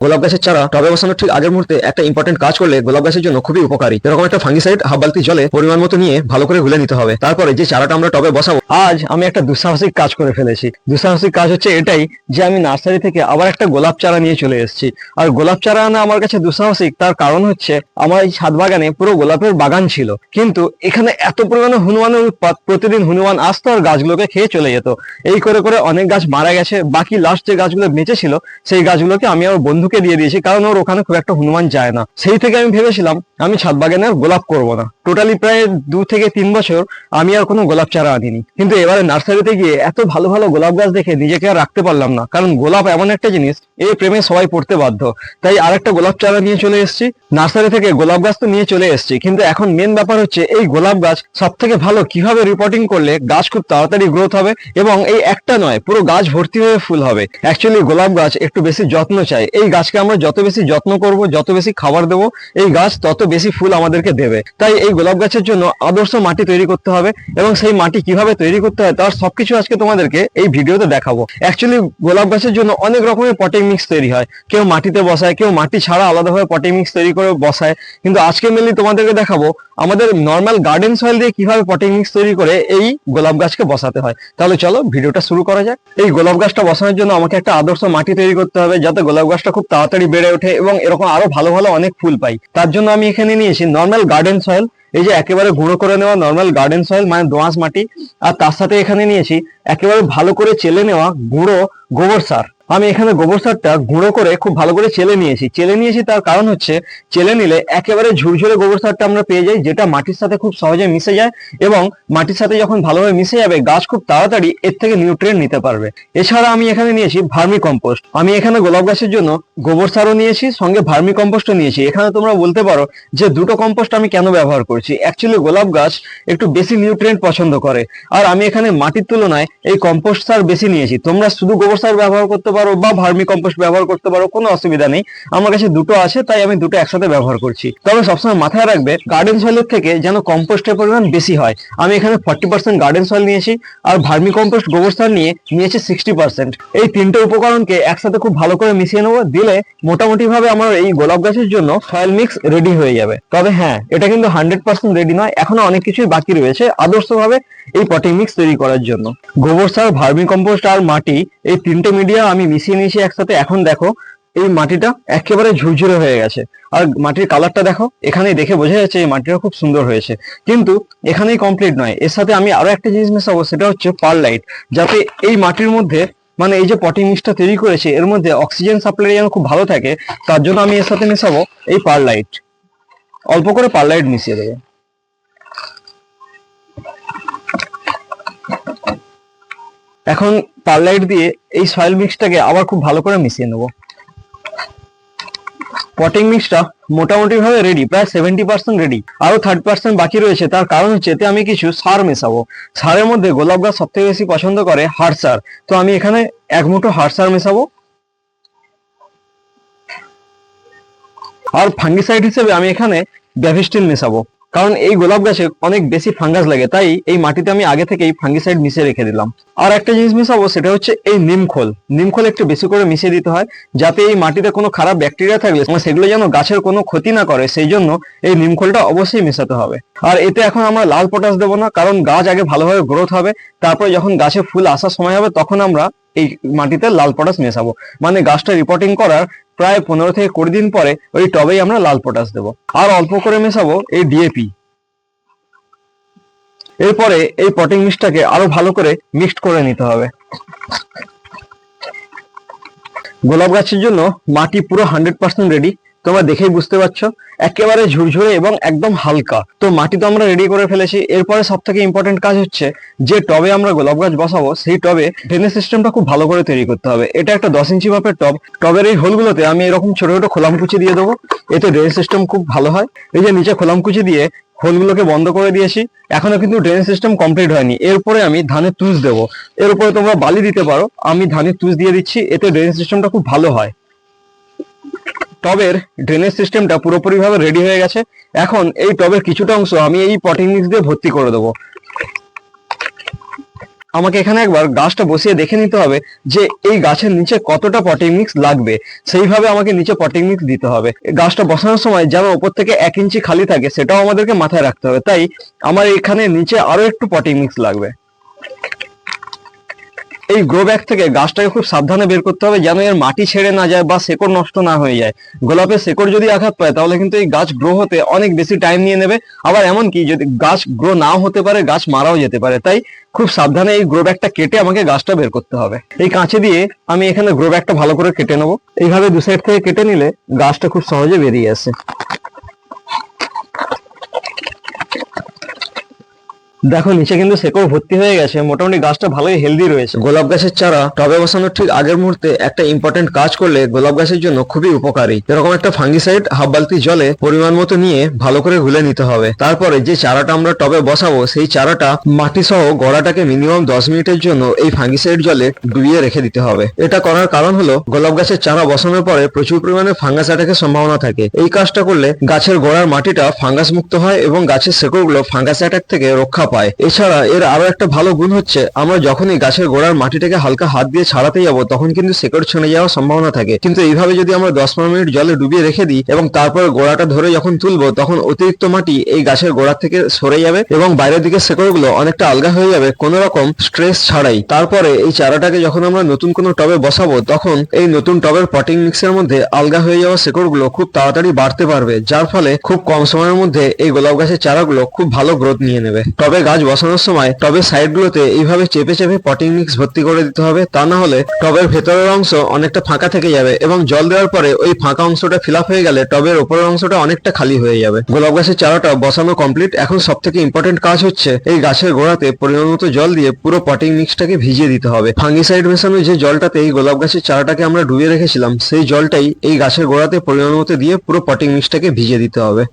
গোলাপ গাছের চারা টবে বসানোর ঠিক আগের মুহূর্তে একটা ইম্পর্টেন্ট কাজ করলে গোলাপ গাছের জন্য খুবই উপকারী। এরকম একটা ফাঙ্গিসাইড হাফ বালতি জলে পরিমাণ মতো নিয়ে ভালো করে গুলে নিতে হবে। তারপরে যে চারাটা আমরা টবে বসাবো, আজ আমি একটা দুঃসাহসিক কাজ করে ফেলেছি। দুঃসাহসিক কাজ হচ্ছে এটাই যে আমি নার্সারি থেকে আবার একটা গোলাপ চারা নিয়ে চলে এসেছি। আর গোলাপ চারা আনা আমার কাছে দুঃসাহসিক, তার কারণ হচ্ছে আমার এই ছাদ বাগানে পুরো গোলাপের বাগান ছিল, কিন্তু এখানে এত পরিমাণে হনুমানের উৎপাত, প্রতিদিন হনুমান আসতো আর গাছগুলোকে খেয়ে চলে যেত। এই করে করে অনেক গাছ মারা গেছে। বাকি লাস্ট যে গাছগুলো বেঁচে ছিল সেই গাছগুলোকে আমি আমার বন্ধুকে দিয়ে দিয়েছি, কারণ ওর ওখানে খুব একটা হনুমান যায় না। সেই থেকে আমি ভেবেছিলাম আমি ছাদ বাগানে আর গোলাপ করবো না। টোটালি প্রায় 2 থেকে 3 বছর আমি আর কোনো গোলাপ চারা আনিনি। কিন্তু এবারে নার্সারিতে গিয়ে এত ভালো ভালো গোলাপ গাছ দেখে নিজেকে আর রাখতে পারলাম না, কারণ গোলাপ এমন একটা জিনিস, এই প্রেমে সবাই পড়তে বাধ্য। তাই আরেকটা গোলাপ চারা নিয়ে চলে এসেছি। নার্সারি থেকে গোলাপ গাছ তো নিয়ে চলে এসেছি, কিন্তু এখন মেন ব্যাপার হচ্ছে এই গোলাপ গাছ সব থেকে ভালো কিভাবে রিপোর্টিং করলে গাছ খুব তাড়াতাড়ি গ্রোথ হবে, এবং এই একটা নয় পুরো গাছ ভর্তি হয়ে ফুল হবে। অ্যাকচুয়ালি গোলাপ গাছ একটু বেশি যত্ন চাই। এই গাছকে আমরা যত বেশি যত্ন করব, যত বেশি খাবার দেবো, এই গাছ তত বেশি ফুল আমাদেরকে দেবে। তাই এই গোলাপ গাছের জন্য আদর্শ মাটি তৈরি করতে হবে, এবং সেই মাটি কিভাবে তৈরি করতে হয় তার সবকিছু আজকে তোমাদেরকে এই ভিডিওতে দেখাবো। অ্যাকচুয়ালি গোলাপ গাছের জন্য অনেক রকমের পটিং মিক্স তৈরি হয়। কেউ মাটিতে বসায়, কেউ মাটি ছাড়া আলাদাভাবে পটিং মিক্স তৈরি করে বসায়, কিন্তু আজকে মেনলি তোমাদেরকে দেখাবো আমাদের নর্মাল গার্ডেন সয়েল দিয়ে কিভাবে পটিং মিক্স তৈরি করে এই গোলাপ গাছকে বসাতে হয়। তাহলে চলো ভিডিওটা শুরু করা যাক। এই গোলাপ গাছটা বসানোর জন্য আমাকে একটা আদর্শ মাটি তৈরি করতে হবে, যাতে গোলাপ গাছটা খুব তাড়াতাড়ি বেড়ে ওঠে এবং এরকম আরো ভালো ভালো অনেক ফুল পাই। তার জন্য আমি এখানে নিয়েছি নর্মাল গার্ডেন সয়েল, এই যে একেবারে গুঁড়ো করে নেওয়া নর্মাল গার্ডেন সয়েল, মানে দোআঁশ মাটি। আর তার সাথে এখানে নিয়েছি একেবারে ভালো করে চেলে নেওয়া গুঁড়ো গোবর সার। আমি এখানে গোবর সারটা গুঁড়ো করে খুব ভালো করে চেলে নিয়েছি। তার কারণ হচ্ছে চেলে নিলে একেবারে ঝুরঝুরে গোবর সারটা আমরা পেয়ে যাই, যেটা মাটির সাথে খুব সহজে মিশে যায়, এবং মাটির সাথে যখন ভালোভাবে মিশে যাবে গাছ খুব তাড়াতাড়ি এর থেকে নিউট্রিয়েন্ট নিতে পারবে। এছাড়া আমি এখানে নিয়েছি ভার্মি কম্পোস্ট। আমি এখানে গোলাপ গাছের জন্য গোবর সারও নিয়েছি, সঙ্গে ভার্মি কম্পোস্টও নিয়েছি। এখানে তোমরা বলতে পারো যে দুটো কম্পোস্ট আমি কেন ব্যবহার করছি। অ্যাকচুয়ালি গোলাপ গাছ একটু বেশি নিউট্রিয়েন্ট পছন্দ করে, আর আমি এখানে মাটির তুলনায় এই কম্পোস্ট সার বেশি নিয়েছি। তোমরা শুধু গোবর সার ব্যবহার করতে পারো বা ভার্মি কম্পোস্ট ব্যবহার করতে পারো, কোনো অসুবিধা নেই। আমার কাছে দুটো আছে, তাই আমি দুটো একসাথে ব্যবহার করছি। তবে সবসময় মাথায় রাখবে গার্ডেন সয়েলের থেকে যেন কম্পোস্টের পরিমাণ বেশি হয়। আমি এখানে 40% গার্ডেন সয়েল নিয়েছি, আর ভার্মি কম্পোস্ট গোবর সার নিয়েছি 60%। এই তিনটে উপকরণকে একসাথে খুব ভালো করে মিশিয়ে নেবো, দিলে মোটামুটি ভাবে আমার এই গোলাপ গাছের জন্য সয়েল মিক্স রেডি হয়ে যাবে। তবে হ্যাঁ, এটা কিন্তু 100% রেডি নয়, এখনো অনেক কিছুই বাকি রয়েছে আদর্শভাবে এই পটিং মিক্স তৈরি করার জন্য। গোবর সার, ভার্মি কম্পোস্ট আর মাটি, এই তিনটে মিডিয়া আমি মিশিয়ে নিয়েছি একসাথে। এখন দেখো এই মাটিটা একেবারে ঝুরঝুরে হয়ে গেছে, আর মাটির কালারটা দেখো, এখানেই দেখে বোঝা যাচ্ছে এই মাটিটা খুব সুন্দর হয়েছে। কিন্তু এখানেই কমপ্লিট নয়, এর সাথে আমি আরো একটা জিনিস মেশাবো, সেটা হচ্ছে পারলাইট। যাতে এই মাটির মধ্যে, মানে এই যে পটিং মিক্সটা তৈরি করেছে এর মধ্যে অক্সিজেন সাপ্লাই যেন খুব ভালো থাকে, তার জন্য আমি এর সাথে মেশাবো এই পারলাইট। অল্প করে পারলাইট মিশিয়ে দেবো। এখন পারলাইট দিয়ে এই সয়েল মিক্সটাকে আবার খুব ভালো করে মিশিয়ে নেব। পটিং মিক্সটা মোটামুটি ভাবে রেডি, প্রায় 70% রেডি। আরো 30% বাকি রয়েছে। তার কারণ হচ্ছে এতে আমি কিছু সার মেশাবো। সারের মধ্যে গোলাপ গাছ সব থেকে বেশি পছন্দ করে হাড় সার, তো আমি এখানে 1 মুঠো হাড় সার মেশাবো। আর ফাঙ্গিসাইড হিসেবে আমি এখানে ব্যাভিস্টিন মেশাবো, কারণ এই গোলাপ গাছে অনেক বেশি ফাঙ্গাস লাগে, তাই এই মাটিতে আমি আগে থেকেই ফাঙ্গিসাইড মিশিয়ে রেখে দিলাম। আর একটা জিনিস মিশাবো, সেটা হচ্ছে এই নিমখোল একটু বেশি করে মিশিয়ে দিতে হয়, যাতে এই মাটিতে কোনো খারাপ ব্যাকটেরিয়া থাকলে সেগুলো যেন গাছের কোনো ক্ষতি না করে, সেই জন্য এই নিমখোলটা অবশ্যই মেশাতে হবে। আর এতে এখন আমরা লাল পটাশ দেবো না, কারণ গাছ আগে ভালোভাবে গ্রোথ হবে, তারপরে যখন গাছে ফুল আসার সময় হবে তখন আমরা এই মাটিতে লাল পটাশ মেশাবো। মানে গাছটা রিপোর্টিং করার প্রায় 15 থেকে 20 দিন পরে ওই টবেই আমরা লাল পটাশ দেবো। আর অল্প করে মেশাবো এই ডিএপি। এরপরে এই পটিং মিক্সটাকে আরো ভালো করে মিক্সড করে নিতে হবে। গোলাপ গাছের জন্য মাটি পুরো 100% রেডি, তোমরা দেখেই বুঝতে পারছো, একেবারে ঝুরঝুরে এবং একদম হালকা। তো মাটি তো আমরা রেডি করে ফেলেছি। এরপরে সব থেকে ইম্পর্টেন্ট কাজ হচ্ছে যে টবে আমরা গোলাপ গাছ বসাবো, সেই টবে ড্রেনেজ সিস্টেমটা খুব ভালো করে তৈরি করতে হবে। এটা একটা 10 ইঞ্চি মাপের টব। টবের এই হোলগুলোতে আমি এরকম ছোট ছোট খোলামকুচি দিয়ে দেবো, এতে ড্রেনেজ সিস্টেম খুব ভালো হয়। এই যে নিচে খোলামকুচি দিয়ে হোলগুলোকে বন্ধ করে দিয়েছি, এখনো কিন্তু ড্রেনেজ সিস্টেম কমপ্লিট হয়নি। এরপরে আমি ধানের তুষ দেবো, এর উপরে তোমরা বালি দিতে পারো, আমি ধানের তুষ দিয়ে দিচ্ছি, এতে ড্রেনেজ সিস্টেমটা খুব ভালো হয়। টবের ড্রেনেজ সিস্টেমটা পুরোপুরিভাবে রেডি হয়ে গেছে। এখন এই টবের কিছুটা অংশ আমি এই পটিং মিক্স দিয়ে ভর্তি করে দেবো। আমাকে এখানে একবার গাছটা বসিয়ে দেখে নিতে হবে যে এই গাছের নিচে কতটা পটিং মিক্স লাগবে, সেইভাবে আমাকে নিচে পটিং মিক্স দিতে হবে। এই গাছটা বসানোর সময় যেন উপর থেকে 1 ইঞ্চি খালি থাকে সেটাও আমাদেরকে মাথায় রাখতে হবে। তাই আমার এখানে নিচে আরো একটু পটিং মিক্স লাগবে। এই গ্রো ব্যাগ থেকে গাছটাকে খুব সাবধানে বের করতে হবে যেন এর মাটি ছেড়ে না যায় বা শেকড় নষ্ট না হয়ে যায়। গোলাপের শেকড় যদি আঘাত পায় তাহলে কিন্তু এই গাছ গ্রো হতে অনেক বেশি টাইম নিয়ে নেবে, আবার এমনকি যদি গাছ গ্রো নাও হতে পারে, গাছ মারাও যেতে পারে। তাই খুব সাবধানে এই গ্রো ব্যাগটা কেটে আমাকে গাছটা বের করতে হবে। এই কাঁচি দিয়ে আমি এখানে গ্রো ব্যাগটা ভালো করে কেটে নেবো। এইভাবে দু সাইড থেকে কেটে নিলে গাছটা খুব সহজে বেরিয়ে আসে। দেখো নিচে কিন্তু শেকড় ভর্তি হয়ে গেছে, মোটামুটি গাছটা ভালোই হেলদি রয়েছে। গোলাপ গাছের চারা টবে বসানোর ঠিক আগের মুহূর্তে একটা ইম্পর্টেন্ট কাজ করলে গোলাপ গাছের জন্য খুবই উপকারী। এরকম একটা ফাঙ্গিসাইড হাফ বালতি জলে পরিমাণ মতো নিয়ে ভালো করে গুলে নিতে হবে। তারপরে যে চারাটা আমরা টবে বসাবো সেই চারাটা মাটি সহ গোড়াটাকে মিনিমাম 10 মিনিটের জন্য এই ফাঙ্গিসাইড জলে ডুবিয়ে রেখে দিতে হবে। এটা করার কারণ হলো গোলাপ গাছের চারা বসানোর পরে প্রচুর পরিমাণে ফাঙ্গাস অ্যাটাকের সম্ভাবনা থাকে। এই কাজটা করলে গাছের গোড়ার মাটিটা ফাঙ্গাস মুক্ত হয় এবং গাছের শেকড়গুলো ফাঙ্গাস অ্যাটাক থেকে রক্ষা পায়। এছাড়া এর আরো একটা ভালো গুণ হচ্ছে আমরা যখনই গাছের গোড়ার মাটিটাকে হালকা হাত দিয়ে ছাড়াতে যাবো তখন কিন্তু শেকড় ছিঁড়ে যাওয়ার সম্ভাবনা থাকে, কিন্তু এইভাবে যদি আমরা 10-15 মিনিট জলে ডুবিয়ে রেখে দিই এবং তারপর গোড়াটা ধরে যখন তুলবো তখন অতিরিক্ত মাটি এই গাছের গোড়া থেকে সরে যাবে এবং বাইরের দিকে শেকড়গুলো অনেকটা আলগা হয়ে যাবে কোনো রকম স্ট্রেস ছাড়াই। তারপরে এই চারাটাকে যখন আমরা নতুন কোনো টবে বসাবো তখন এই নতুন টবের পটিং মিক্সের মধ্যে আলগা হয়ে যাওয়া শেকড়গুলো খুব তাড়াতাড়ি বাড়তে পারবে, যার ফলে খুব কম সময়ের মধ্যে এই গোলাপ গাছের চারাগুলো খুব ভালো গ্রোথ নিয়ে নেবে। টবে গাছ বসানোর সময় টবের সাইডগুলোতে এইভাবে চেপে চেপে পটিং মিক্স ভর্তি করে দিতে হবে, তা না হলে টবের ভেতরের অংশ অনেকটা ফাঁকা থেকে যাবে এবং জল দেওয়ার পরে ওই ফাঁকা অংশটা ফিল আপ হয়ে গেলে টবের উপরের অংশটা অনেকটা খালি হয়ে যাবে। গোলাপ গাছের চারাটা বসানো কমপ্লিট। এখন সব থেকে ইম্পর্টেন্ট কাজ হচ্ছে এই গাছের গোড়াতে পরিমাণ মতো জল দিয়ে পুরো পটিং মিক্সটাকে ভিজিয়ে দিতে হবে। ফাঙ্গিসাইড মেশানো যে জলটাতে এই গোলাপ গাছের চারাটাকে আমরা ডুবিয়ে রেখেছিলাম সেই জলটাই এই গাছের গোড়াতে পরিমাণ মতো দিয়ে পুরো পটিং মিক্সটাকে ভিজিয়ে দিতে হবে।